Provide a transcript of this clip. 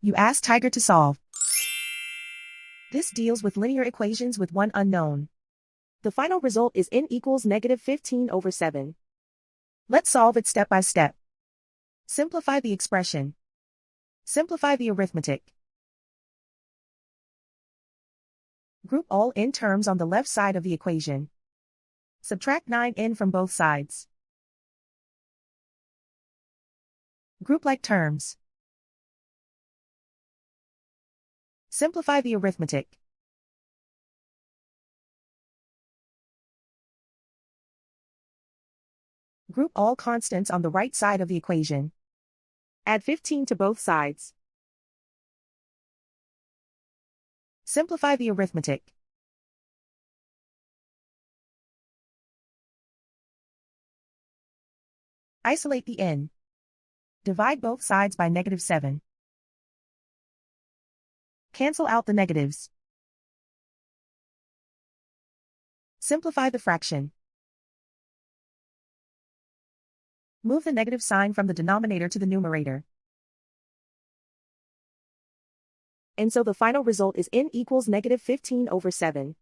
You ask Tiger to solve. This deals with linear equations with one unknown. The final result is n equals -15/7. Let's solve it step by step. Simplify the expression. Simplify the arithmetic. Group all n terms on the left side of the equation. Subtract 9n from both sides. Group like terms. Simplify the arithmetic. Group all constants on the right side of the equation. Add 15 to both sides. Simplify the arithmetic. Isolate the n. Divide both sides by -7. Cancel out the negatives. Simplify the fraction. Move the negative sign from the denominator to the numerator. And so the final result is n equals -15/7.